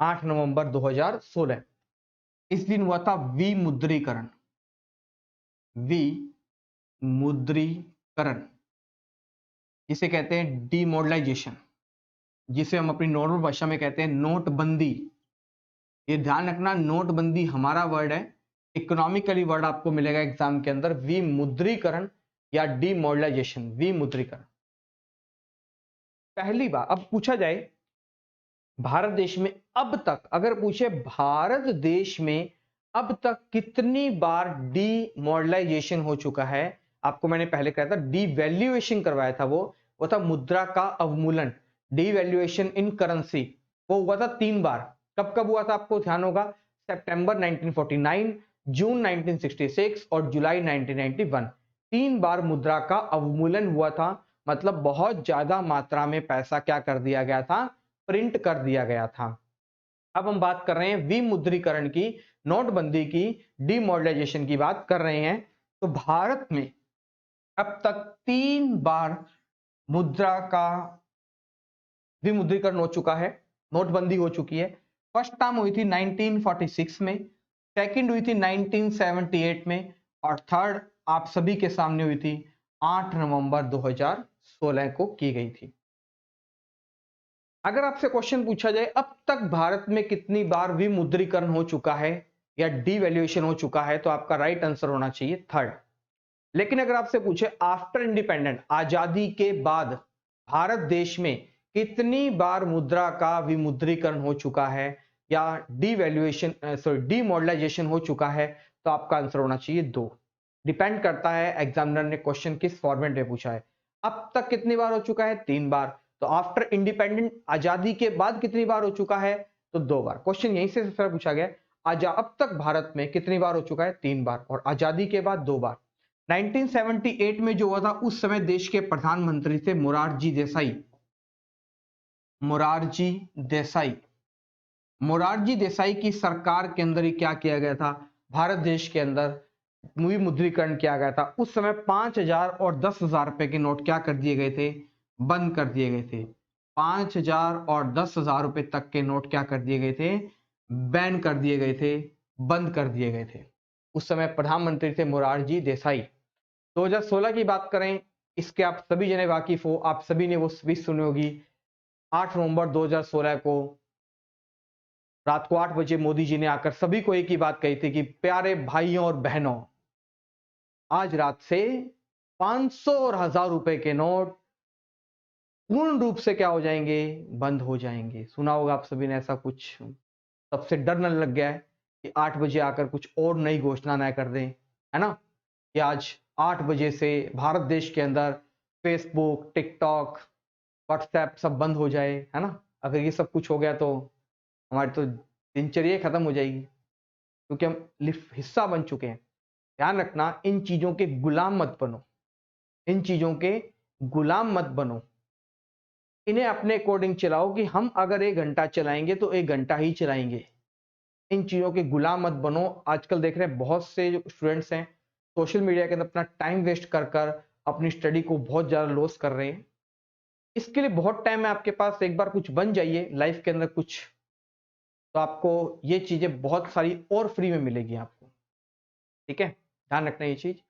8 नवंबर 2016। इस दिन हुआ था विमुद्रीकरण। विमुद्रीकरण जिसे कहते हैं डीमोडलाइजेशन, जिसे हम अपनी नॉर्मल भाषा में कहते हैं नोटबंदी। ये ध्यान रखना, नोटबंदी हमारा वर्ड है, इकोनॉमिकली वर्ड आपको मिलेगा एग्जाम के अंदर विमुद्रीकरण या डीमोडलाइजेशन। विमुद्रीकरण पहली बार अब पूछा जाए भारत देश में अब तक, अगर पूछे भारत देश में अब तक कितनी बार डीमोडलाइजेशन हो चुका है, आपको मैंने पहले कहा था डीवैल्यूएशन करवाया था, वो था मुद्रा का अवमूलन, डीवैल्यूएशन इन करेंसी, वो हुआ था 3 बार। कब कब हुआ था आपको ध्यान होगा, सितंबर 1949, जून 1966 और जुलाई 1991। 3 बार मुद्रा का अवमूलन हुआ था, मतलब बहुत ज्यादा मात्रा में पैसा क्या कर दिया गया था, प्रिंट कर दिया गया था। अब हम बात कर रहे हैं विमुद्रीकरण की, नोटबंदी की, डीमोडलाइजेशन की बात कर रहे हैं। तो भारत में अब तक 3 बार मुद्रा का विमुद्रीकरण हो चुका है, नोटबंदी हो चुकी है। फर्स्ट टाइम हुई थी 1946 में, सेकंड हुई थी 1978 में और थर्ड आप सभी के सामने हुई थी 8 नवंबर 2016 को की गई थी। अगर आपसे क्वेश्चन पूछा जाए अब तक भारत में कितनी बार विमुद्रीकरण हो चुका है या डीवैल्यूएशन हो चुका है, तो आपका राइट आंसर होना चाहिए थर्ड। लेकिन अगर आपसे पूछे आफ्टर इंडिपेंडेंट, आजादी के बाद भारत देश में कितनी बार मुद्रा का विमुद्रीकरण हो चुका है या डीवैल्यूएशन डीमोडलाइजेशन हो चुका है, तो आपका आंसर होना चाहिए 2। डिपेंड करता है एग्जामिनर ने क्वेश्चन किस फॉर्मेट में पूछा है। अब तक कितनी बार हो चुका है, 3 बार। तो आफ्टर इंडिपेंडेंट, आजादी के बाद कितनी बार हो चुका है, तो 2 बार। क्वेश्चन यहीं से पूछा गया, अब तक भारत में कितनी बार हो चुका है, 3 बार, और आजादी के बाद 2 बार। 1978 में जो हुआ था, उस समय देश के प्रधानमंत्री थे मोरारजी देसाई। मोरारजी देसाई, मोरारजी देसाई की सरकार के अंदर ही क्या किया गया था, भारत देश के अंदर विमुद्रीकरण किया गया था। उस समय 5,000 और 10,000 रुपए के नोट क्या कर दिए गए थे, बंद कर दिए गए थे। 5,000 और 10,000 रुपए तक के नोट क्या कर दिए गए थे, बैन कर दिए गए थे, बंद कर दिए गए थे। उस समय प्रधानमंत्री थे मोरारजी देसाई। 2016 की बात करें, इसके आप सभी जने वाकिफ हो, आप सभी ने वो स्पीच सुनी होगी। 8 नवंबर 2016 को रात को 8 बजे मोदी जी ने आकर सभी को एक ही बात कही थी कि प्यारे भाइयों और बहनों, आज रात से 500 और 1,000 रुपए के नोट पूर्ण रूप से क्या हो जाएंगे, बंद हो जाएंगे। सुना होगा आप सभी ने ऐसा कुछ। सबसे डरने लग गया है कि 8 बजे आकर कुछ और नई घोषणा न कर दें, है ना, कि आज 8 बजे से भारत देश के अंदर फेसबुक, टिकटॉक, व्हाट्सएप सब बंद हो जाए, है ना। अगर ये सब कुछ हो गया तो हमारी तो दिनचर्या खत्म हो जाएगी, क्योंकि हम हिस्सा बन चुके हैं। ध्यान रखना, इन चीजों के गुलाम मत बनो, इन चीजों के गुलाम मत बनो, इन्हें अपने अकॉर्डिंग चलाओ कि हम अगर 1 घंटा चलाएंगे तो 1 घंटा ही चलाएंगे। इन चीजों के गुलाम मत बनो। आजकल देख रहे हैं बहुत से जो स्टूडेंट्स हैं सोशल मीडिया के अंदर अपना टाइम वेस्ट कर कर अपनी स्टडी को बहुत ज्यादा लॉस कर रहे हैं। इसके लिए बहुत टाइम है आपके पास, एक बार कुछ बन जाइए लाइफ के अंदर कुछ, तो आपको ये चीजें बहुत सारी और फ्री में मिलेगी आपको। ठीक है, ध्यान रखना ये चीज।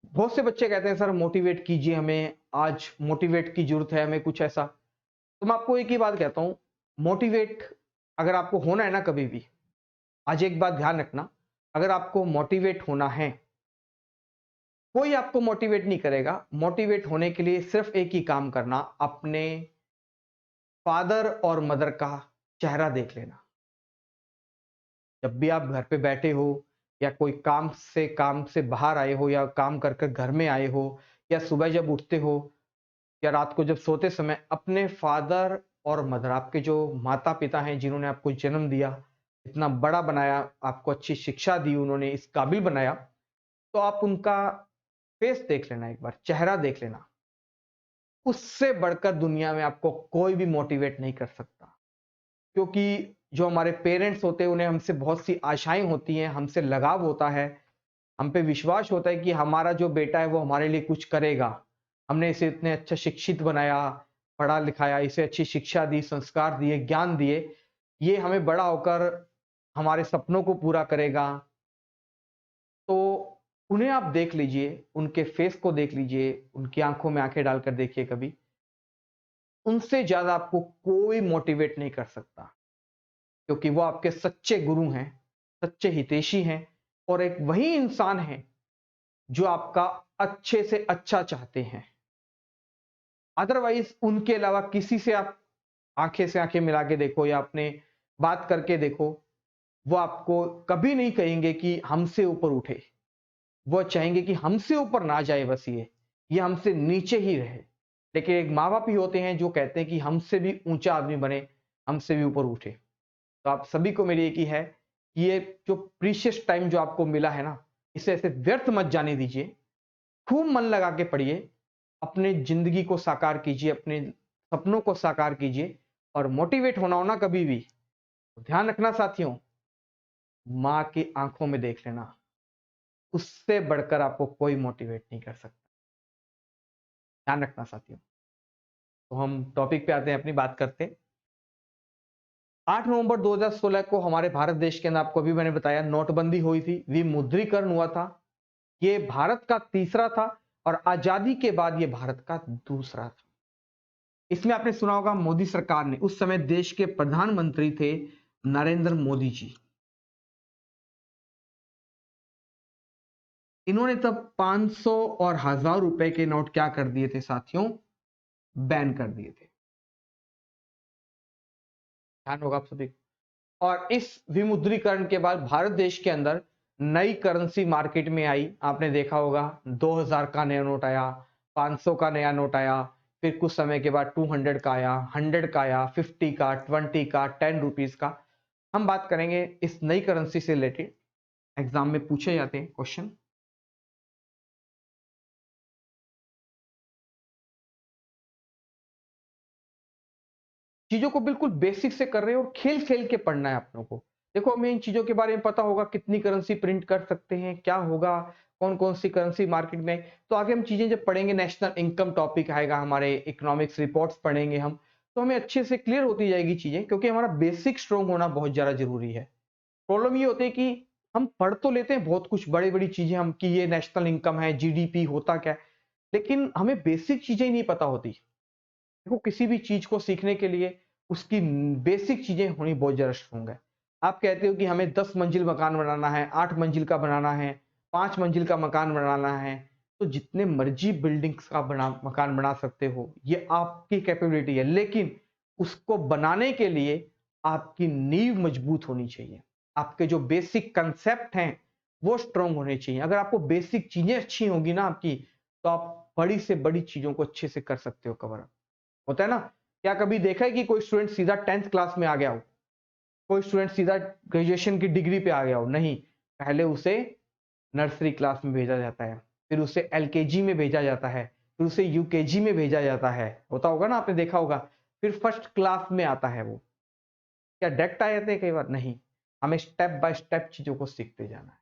बहुत से बच्चे कहते हैं सर मोटिवेट कीजिए हमें, आज मोटिवेट की जरूरत है हमें कुछ ऐसा। तो मैं आपको एक ही बात कहता हूं, मोटिवेट अगर आपको होना है ना कभी भी, आज एक बात ध्यान रखना, अगर आपको मोटिवेट होना है, कोई आपको मोटिवेट नहीं करेगा। मोटिवेट होने के लिए सिर्फ एक ही काम करना, अपने फादर और मदर का चेहरा देख लेना। जब भी आप घर पे बैठे हो या कोई काम से बाहर आए हो या काम कर कर घर में आए हो या सुबह जब उठते हो या रात को जब सोते समय, अपने फादर और मदर, आपके जो माता पिता हैं जिन्होंने आपको जन्म दिया, इतना बड़ा बनाया, आपको अच्छी शिक्षा दी, उन्होंने इस काबिल बनाया, तो आप उनका फेस देख लेना, एक बार चेहरा देख लेना। उससे बढ़कर दुनिया में आपको कोई भी मोटिवेट नहीं कर सकता। क्योंकि जो हमारे पेरेंट्स होते हैं उन्हें हमसे बहुत सी आशाएं होती हैं, हमसे लगाव होता है, हम पे विश्वास होता है कि हमारा जो बेटा है वो हमारे लिए कुछ करेगा। हमने इसे इतने अच्छा शिक्षित बनाया, पढ़ा लिखाया, इसे अच्छी शिक्षा दी, संस्कार दिए, ज्ञान दिए, ये हमें बड़ा होकर हमारे सपनों को पूरा करेगा। तो उन्हें आप देख लीजिए, उनके फेस को देख लीजिए, उनकी आंखों में आंखें डालकर देखिए कभी, उनसे ज्यादा आपको कोई मोटिवेट नहीं कर सकता, क्योंकि वो आपके सच्चे गुरु हैं, सच्चे हितैषी हैं, और एक वही इंसान है जो आपका अच्छे से अच्छा चाहते हैं। अदरवाइज उनके अलावा किसी से आप आंखें से आंखें मिला के देखो या अपने बात करके देखो, वो आपको कभी नहीं कहेंगे कि हमसे ऊपर उठे। वो चाहेंगे कि हमसे ऊपर ना जाए, बस ये हमसे नीचे ही रहे। लेकिन एक माँ बाप ही होते हैं जो कहते हैं कि हमसे भी ऊंचा आदमी बने, हमसे भी ऊपर उठे। तो आप सभी को मेरी एक ही है कि ये जो प्रीशियस टाइम जो आपको मिला है ना, इसे ऐसे व्यर्थ मत जाने दीजिए। खूब मन लगा के पढ़िए, अपने जिंदगी को साकार कीजिए, अपने सपनों को साकार कीजिए, और मोटिवेट होना हो ना कभी भी, तो ध्यान रखना साथियों, माँ की आंखों में देख लेना, उससे बढ़कर आपको कोई मोटिवेट नहीं कर सकता। ध्यान रखना साथियों। तो हम टॉपिक पे आते हैं, अपनी बात करते हैं। 8 नवंबर 2016 को हमारे भारत देश के अंदर, आपको अभी मैंने बताया, नोटबंदी हुई थी, विमुद्रीकरण हुआ था। ये भारत का तीसरा था और आजादी के बाद ये भारत का दूसरा था। इसमें आपने सुना होगा, मोदी सरकार ने, उस समय देश के प्रधानमंत्री थे नरेंद्र मोदी जी, इन्होंने तब 500 और 1000 रुपए के नोट क्या कर दिए थे साथियों, बैन कर दिए थे। ध्यान होगा आप सभी। और इस विमुद्रीकरण के बाद भारत देश के अंदर नई करेंसी मार्केट में आई। आपने देखा होगा 2000 का नया नोट आया, 500 का नया नोट आया, फिर कुछ समय के बाद 200 का आया, 100 का आया, 50 का, 20 का, 10 रुपीज का। हम बात करेंगे इस नई करेंसी से रिलेटेड, एग्जाम में पूछे जाते हैं क्वेश्चन। चीजों को बिल्कुल बेसिक से कर रहे हैं और खेल खेल के पढ़ना है अपनों को। देखो, हमें इन चीजों के बारे में पता होगा, कितनी करेंसी प्रिंट कर सकते हैं, क्या होगा, कौन कौन सी करेंसी मार्केट में। तो आगे हम चीजें जब पढ़ेंगे, नेशनल इनकम टॉपिक आएगा, हमारे इकोनॉमिक्स रिपोर्ट्स पढ़ेंगे हम, तो हमें अच्छे से क्लियर होती जाएगी चीजें, क्योंकि हमारा बेसिक स्ट्रॉन्ग होना बहुत ज्यादा जरूरी है। प्रॉब्लम ये होती है कि हम पढ़ तो लेते हैं बहुत कुछ, बड़ी बड़ी चीजें हम, कि ये नेशनल इनकम है, जीडीपी होता क्या है, लेकिन हमें बेसिक चीजें ही नहीं पता होती। देखो, किसी भी चीज को सीखने के लिए उसकी बेसिक चीजें होनी बहुत ज्यादा स्ट्रॉन्ग है। आप कहते हो कि हमें 10 मंजिल मकान बनाना है, 8 मंजिल का बनाना है, 5 मंजिल का मकान बनाना है, तो जितने मर्जी बिल्डिंग्स का मकान बना सकते हो, ये आपकी कैपेबिलिटी है। लेकिन उसको बनाने के लिए आपकी नींव मजबूत होनी चाहिए, आपके जो बेसिक कंसेप्ट हैं वो स्ट्रांग होने चाहिए। अगर आपको बेसिक चीजें अच्छी होगी ना आपकी, तो आप बड़ी से बड़ी चीजों को अच्छे से कर सकते हो कवर। होता है ना, क्या कभी देखा है कि कोई स्टूडेंट सीधा 10th क्लास में आ गया हो, कोई स्टूडेंट सीधा ग्रेजुएशन की डिग्री पे आ गया हो? नहीं, पहले उसे नर्सरी क्लास में भेजा जाता है, फिर उसे एलकेजी में भेजा जाता है, फिर उसे यूकेजी में भेजा जाता है। होता होगा ना, आपने देखा होगा। फिर फर्स्ट क्लास में आता है वो। क्या डायरेक्ट आ जाते हैं कई बार? नहीं, हमें स्टेप बाय स्टेप चीजों को सीखते जाना है।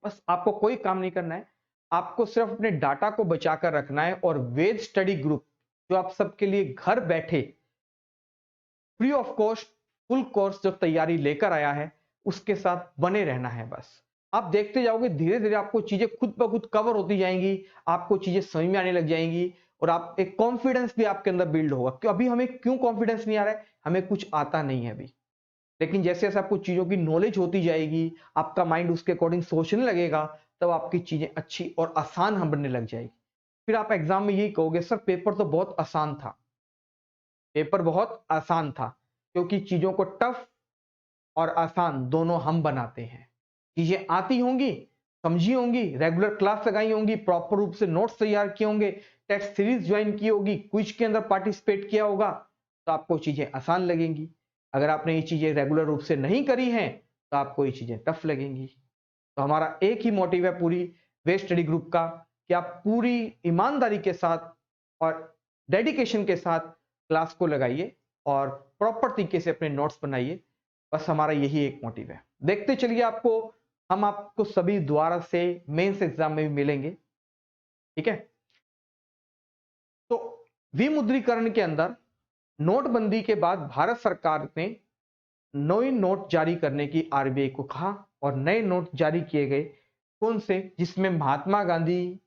बस आपको कोई काम नहीं करना है, आपको सिर्फ अपने डाटा को बचाकर रखना है, और वेद स्टडी ग्रुप जो आप सबके लिए घर बैठे free of cost full course जो तैयारी लेकर आया है, उसके साथ बने रहना है। बस आप देखते जाओगे, धीरे धीरे आपको चीजें खुद ब खुद कवर होती जाएंगी, आपको चीजें समझ में आने लग जाएंगी, और आप एक कॉन्फिडेंस भी आपके अंदर बिल्ड होगा। क्यों अभी हमें क्यों कॉन्फिडेंस नहीं आ रहा है? हमें कुछ आता नहीं है अभी। लेकिन जैसे जैसे आपको चीजों की नॉलेज होती जाएगी, आपका माइंड उसके अकॉर्डिंग सोचने लगेगा, तब आपकी चीजें अच्छी और आसान हम बनने लग जाएगी। फिर आप एग्जाम में यही कहोगे, सर पेपर तो बहुत आसान था। पेपर बहुत आसान था क्योंकि चीजों को टफ और आसान दोनों हम बनाते हैं। चीजें आती होंगी, समझी होंगी, रेगुलर क्लास लगाई होंगी, प्रॉपर रूप से नोट्स तैयार किए होंगे, टेस्ट सीरीज ज्वाइन की होगी, क्विज के अंदर पार्टिसिपेट किया होगा, तो आपको चीजें आसान लगेंगी। अगर आपने ये चीजें रेगुलर रूप से नहीं करी हैं, तो आपको ये चीजें टफ लगेंगी। तो हमारा एक ही मोटिव है पूरी वे स्टडी ग्रुप का, कि आप पूरी ईमानदारी के साथ और डेडिकेशन के साथ क्लास को लगाइए और प्रॉपर तरीके से अपने नोट्स बनाइए। बस हमारा यही एक मोटिव है। देखते चलिए, हम आपको सभी दोबारा से मेंस एग्जाम में भी मिलेंगे, ठीक है? तो विमुद्रीकरण के अंदर नोटबंदी के बाद भारत सरकार ने नए नोट जारी करने की आरबीआई को कहा और नए नोट जारी किए गए कौन से, जिसमें महात्मा गांधी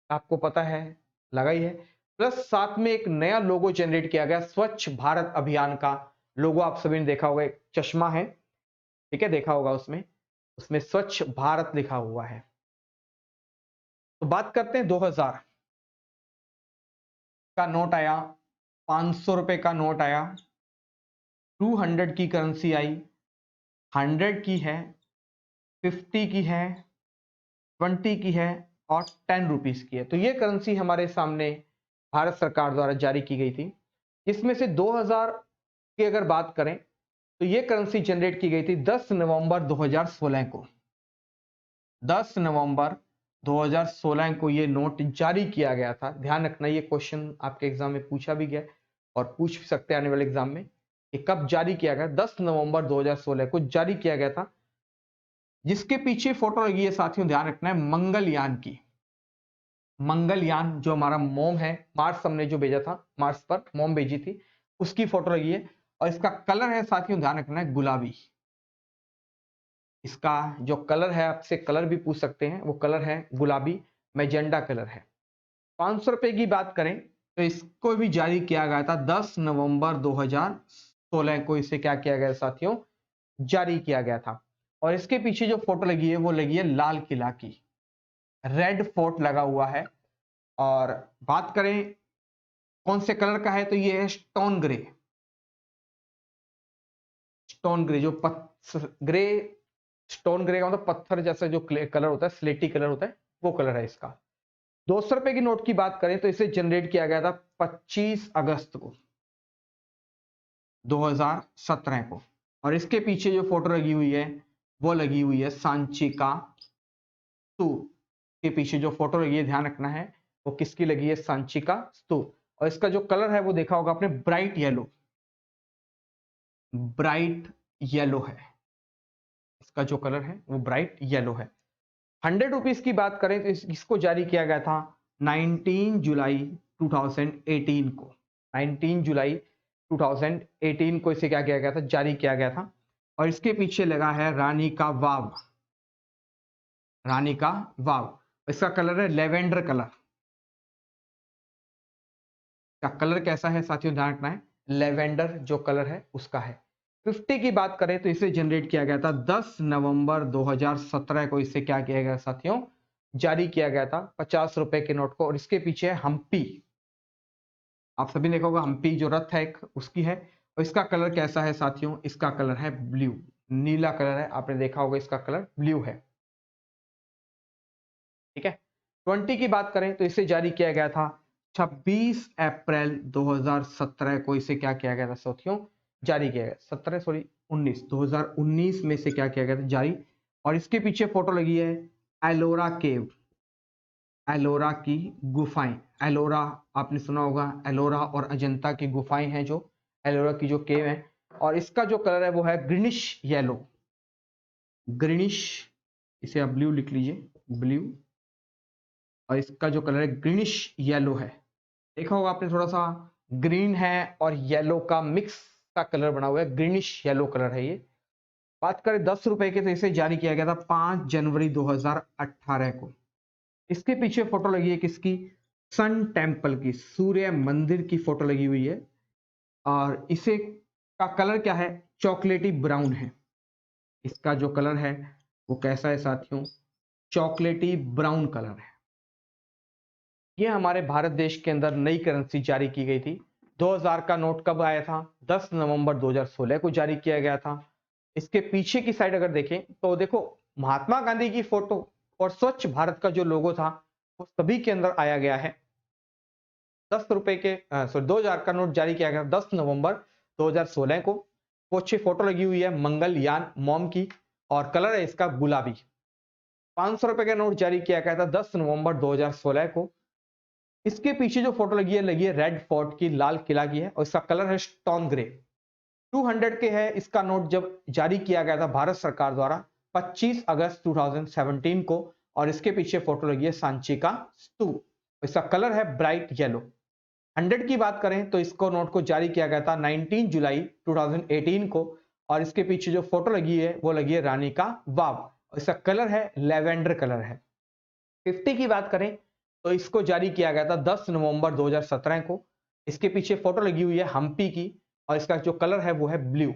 आपको पता है लगा ही है, प्लस साथ में एक नया लोगो जनरेट किया गया स्वच्छ भारत अभियान का लोगो। आप सभी ने देखा होगा, एक चश्मा है, ठीक है, देखा होगा, उसमें उसमें स्वच्छ भारत लिखा हुआ है। तो बात करते हैं 2000 का नोट आया, 500 रुपए का नोट आया, 200 की करेंसी आई, 100 की है, 50 की है, 20 की है और 10 रुपीज की है। तो ये करेंसी हमारे सामने भारत सरकार द्वारा जारी की गई थी। इसमें से 2000 की अगर बात करें तो ये करेंसी जनरेट की गई थी 10 नवंबर 2016 को। 10 नवंबर 2016 को ये नोट जारी किया गया था। ध्यान रखना, ये क्वेश्चन आपके एग्जाम में पूछा भी गया और पूछ भी सकते हैं आने वाले एग्जाम में कि कब जारी किया गया। 10 नवंबर 2016 को जारी किया गया था, जिसके पीछे फोटो लगी है साथियों, ध्यान रखना है, मंगलयान की। मंगलयान जो हमारा मोम है, मार्स हमने जो भेजा था, मार्स पर मोम भेजी थी, उसकी फोटो लगी है और इसका कलर है साथियों, ध्यान रखना है, गुलाबी। इसका जो कलर है, आपसे कलर भी पूछ सकते हैं, वो कलर है गुलाबी, मैजेंडा कलर है। 500 रुपए की बात करें तो इसको भी जारी किया गया था 10 नवंबर 2016 को। इसे क्या किया गया साथियों, जारी किया गया था। और इसके पीछे जो फोटो लगी है वो लगी है लाल किला की, रेड फोर्ट लगा हुआ है। और बात करें कौन से कलर का है तो ये है स्टोन ग्रे। स्टोन ग्रे जो ग्रे, स्टोन ग्रे का मतलब पत्थर जैसा जो कलर होता है, स्लेटी कलर होता है, वो कलर है इसका। 200 रुपए की नोट की बात करें तो इसे जनरेट किया गया था 25 अगस्त को 2017 को। और इसके पीछे जो फोटो लगी हुई है वो लगी हुई है सांची का स्तूप के पीछे जो फोटो लगी है, ध्यान रखना है, वो किसकी लगी है, सांची का स्तूप। और इसका जो कलर है वो देखा होगा आपने, ब्राइट येलो, ब्राइट येलो है। इसका जो कलर है वो ब्राइट येलो है। 100 रुपीज की बात करें तो इसको जारी किया गया था 19 जुलाई 2018 को। 19 जुलाई 2018 को इसे क्या किया गया था, जारी किया गया था। और इसके पीछे लगा है रानी का वाव, रानी का वाव। इसका कलर है लेवेंडर कलर। का कलर कैसा है साथियों, ध्यान रखना है, लेवेंडर जो कलर है उसका है। 50 की बात करें तो इसे जनरेट किया गया था 10 नवंबर 2017 को। इसे क्या किया गया साथियों, जारी किया गया था 50 रुपए के नोट को। और इसके पीछे है हम्पी, आप सभी ने देखा होगा, हम्पी जो रथ है एक, उसकी है। और इसका कलर कैसा है साथियों, इसका कलर है ब्लू, नीला कलर है, आपने देखा होगा इसका कलर ब्लू है, ठीक है। 20 की बात करें तो इसे जारी किया गया था 26 अप्रैल 2017 को। इसे क्या किया गया था साथियों, जारी किया गया, 17 सॉरी 19, 2019 में से क्या किया गया था, जारी। और इसके पीछे फोटो लगी है एलोरा केव, एलोरा की गुफाएं। एलोरा आपने सुना होगा, एलोरा और अजंता की गुफाएं हैं जो एलोरा की जो केव है। और इसका जो कलर है वो है ग्रीनिश येलो, ग्रीनिश, इसे आप ब्लू लिख लीजिए, ब्लू। और इसका जो कलर है ग्रीनिश येलो है। देखा होगा आपने, थोड़ा सा ग्रीन है और येलो का मिक्स का कलर बना हुआ है, ग्रीनिश येलो कलर है ये। बात करें 10 रुपए के तो इसे जारी किया गया था 5 जनवरी 2018 को। इसके पीछे फोटो लगी है किसकी, सन टेम्पल की, सूर्य मंदिर की फोटो लगी हुई है। और इसे का कलर क्या है, चॉकलेटी ब्राउन है। इसका जो कलर है वो कैसा है साथियों, चॉकलेटी ब्राउन कलर है। ये हमारे भारत देश के अंदर नई करेंसी जारी की गई थी। 2000 का नोट कब आया था, 10 नवंबर 2016 को जारी किया गया था। इसके पीछे की साइड अगर देखें तो देखो, महात्मा गांधी की फोटो और स्वच्छ भारत का जो लोगो था वो सभी के अंदर आया गया है। 10 रुपए के सॉरी 2000 का नोट जारी किया गया 10 नवंबर 2016 को। वो अच्छी फोटो लगी हुई है मंगलयान मोम की और कलर है इसका गुलाबी। 500 रुपए का नोट जारी किया गया था 10 नवंबर 2016 को। इसके पीछे जो फोटो लगी है रेड फोर्ट की, लाल किला की है और इसका कलर है स्टोन ग्रे। 200 के है इसका नोट, जब जारी किया गया था भारत सरकार द्वारा 25 अगस्त 2017 को। और इसके पीछे फोटो लगी है सांची का स्तूप, इसका कलर है ब्राइट येलो। 100 की बात करें तो इसको नोट को जारी किया गया था 19 जुलाई 2018 को, और इसके पीछे जो फोटो लगी है वो लगी है रानी का वाव, और इसका कलर है लेवेंडर कलर है। 50 की बात करें तो इसको जारी किया गया था 10 नवंबर 2017 को। इसके पीछे फोटो लगी हुई है हम्पी की, और इसका जो कलर है वो है ब्लू।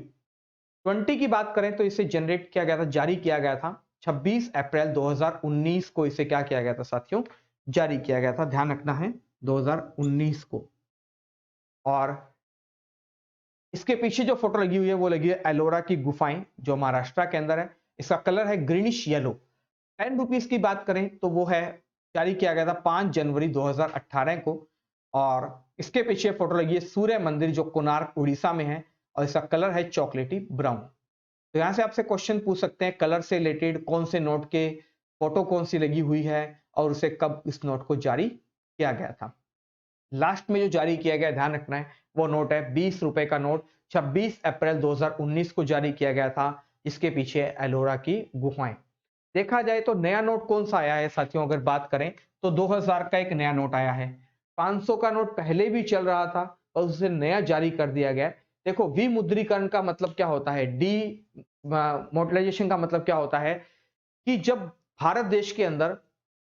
20 की बात करें तो इसे जनरेट किया गया था, जारी किया गया था 26 अप्रैल 2019 को। इसे क्या किया गया था साथियों, जारी किया गया था, ध्यान रखना है 2019 को। और इसके पीछे जो फोटो लगी हुई है वो लगी है एलोरा की गुफाएं, जो महाराष्ट्र के अंदर है। इसका कलर है ग्रीनिश येलो। 10 रुपीज की बात करें तो वो है, जारी किया गया था 5 जनवरी 2018 को, और इसके पीछे फोटो लगी है सूर्य मंदिर जो कोणार्क उड़ीसा में है, और इसका कलर है चॉकलेटी ब्राउन। तो यहां से आपसे क्वेश्चन पूछ सकते हैं कलर से रिलेटेड, कौन से नोट के फोटो कौन सी लगी हुई है और उसे कब इस नोट को जारी किया गया था। लास्ट में जो जारी किया गया, ध्यान रखना है, वो नोट है 20 रुपए का नोट, 26 अप्रैल 2019 को जारी किया गया था। इसके पीछे एलोरा की गुफाएं। देखा जाए तो नया नोट कौन सा आया है साथियों, अगर बात करें तो 2000 का एक नया नोट आया है। 500 का नोट पहले भी चल रहा था और उसे नया जारी कर दिया गया। देखो, विमुद्रीकरण का मतलब क्या होता है, डी मोनेटाइजेशन का मतलब क्या होता है कि जब भारत देश के अंदर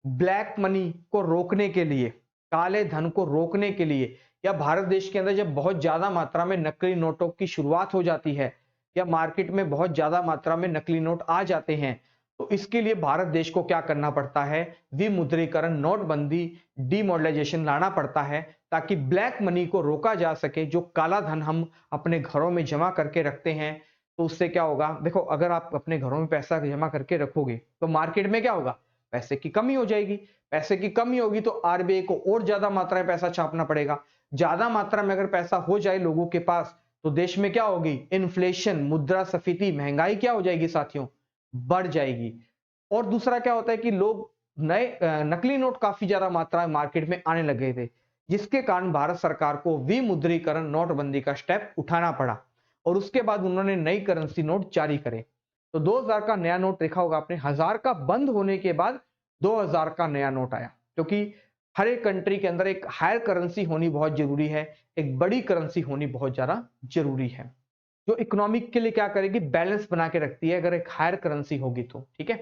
ब्लैक मनी को रोकने के लिए, काले धन को रोकने के लिए, या भारत देश के अंदर जब बहुत ज्यादा मात्रा में नकली नोटों की शुरुआत हो जाती है, या मार्केट में बहुत ज्यादा मात्रा में नकली नोट आ जाते हैं, तो इसके लिए भारत देश को क्या करना पड़ता है, विमुद्रीकरण, नोटबंदी, डीमोनेटाइजेशन लाना पड़ता है, ताकि ब्लैक मनी को रोका जा सके। जो काला धन हम अपने घरों में जमा करके रखते हैं, तो उससे क्या होगा, देखो अगर आप अपने घरों में पैसा जमा करके रखोगे तो मार्केट में क्या होगा, पैसे की कमी हो जाएगी। पैसे की कमी होगी तो आरबीआई को और ज्यादा मात्रा में पैसा छापना पड़ेगा। ज्यादा मात्रा में अगर पैसा हो जाए लोगों के पास, तो देश में क्या होगी, इन्फ्लेशन, मुद्रास्फीति, महंगाई क्या हो जाएगी साथियों, बढ़ जाएगी। और दूसरा क्या होता है कि लोग नए नकली नोट काफी ज्यादा मात्रा में मार्केट में आने लगे थे, जिसके कारण भारत सरकार को विमुद्रीकरण, नोटबंदी का स्टेप उठाना पड़ा, और उसके बाद उन्होंने नई करेंसी नोट जारी करे। तो 2000 का नया नोट देखा होगा आपने, 1000 का बंद होने के बाद 2000 का नया नोट आया, क्योंकि हर एक कंट्री के अंदर एक हायर करेंसी होनी बहुत जरूरी है, एक बड़ी करेंसी होनी बहुत ज्यादा जरूरी है, जो इकोनॉमिक के लिए क्या करेगी, बैलेंस बना के रखती है, अगर एक हायर करेंसी होगी तो। ठीक है,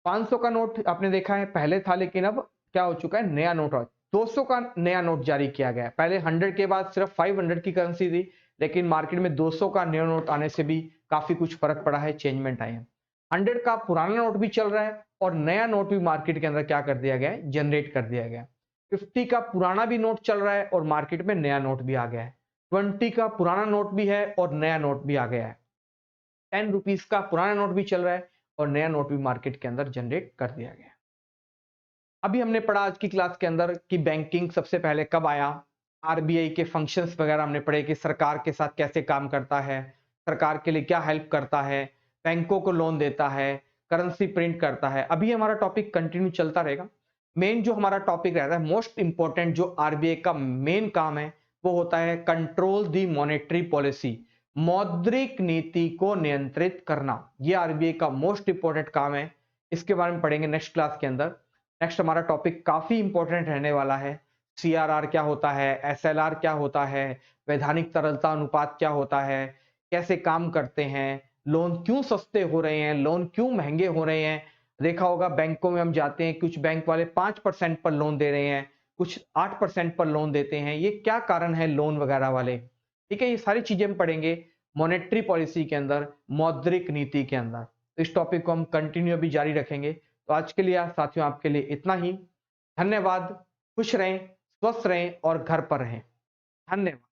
500 का नोट आपने देखा है पहले था, लेकिन अब क्या हो चुका है, नया नोट। 200 का नया नोट जारी किया गया। पहले 100 के बाद सिर्फ 500 की करेंसी थी, लेकिन मार्केट में 200 का नया नोट आने से भी काफी कुछ फर्क पड़ा है, चेंजमेंट आए हैं। 100 का पुराना नोट भी चल रहा है और नया नोट भी मार्केट के अंदर क्या कर दिया गया है, जनरेट कर दिया गया है। 50 का पुराना भी नोट चल रहा है और मार्केट में नया नोट भी आ गया है। 20 का पुराना नोट भी है और नया नोट भी आ गया है। 10 रुपीज का पुराना नोट भी चल रहा है और नया नोट भी मार्केट के अंदर जनरेट कर दिया गया। अभी हमने पढ़ा आज की क्लास के अंदर कि बैंकिंग सबसे पहले कब आया, आरबीआई के फंक्शंस वगैरह हमने पढ़े कि सरकार के साथ कैसे काम करता है, सरकार के लिए क्या हेल्प करता है, बैंकों को लोन देता है, करेंसी प्रिंट करता है। अभी हमारा टॉपिक कंटिन्यू चलता रहेगा। मेन जो हमारा टॉपिक रहता है, मोस्ट इंपॉर्टेंट जो आरबीआई का मेन काम है, वो होता है कंट्रोल दी मॉनेटरी पॉलिसी, मौद्रिक नीति को नियंत्रित करना। ये आरबीआई का मोस्ट इंपॉर्टेंट काम है। इसके बारे में पढ़ेंगे नेक्स्ट क्लास के अंदर। नेक्स्ट हमारा टॉपिक काफी इंपॉर्टेंट रहने वाला है। सीआरआर क्या होता है, एसएलआर क्या होता है, वैधानिक तरलता अनुपात क्या होता है, कैसे काम करते हैं, लोन क्यों सस्ते हो रहे हैं, लोन क्यों महंगे हो रहे हैं। देखा होगा बैंकों में हम जाते हैं, कुछ बैंक वाले 5% पर लोन दे रहे हैं, कुछ 8% पर लोन देते हैं, ये क्या कारण है लोन वगैरह वाले। ठीक है, ये सारी चीजें हम पढ़ेंगे मॉनेटरी पॉलिसी के अंदर, मौद्रिक नीति के अंदर। तो इस टॉपिक को हम कंटिन्यू अभी जारी रखेंगे। तो आज के लिए साथियों आपके लिए इतना ही। धन्यवाद। खुश रहें, स्वस्थ रहें और घर पर रहें। धन्यवाद।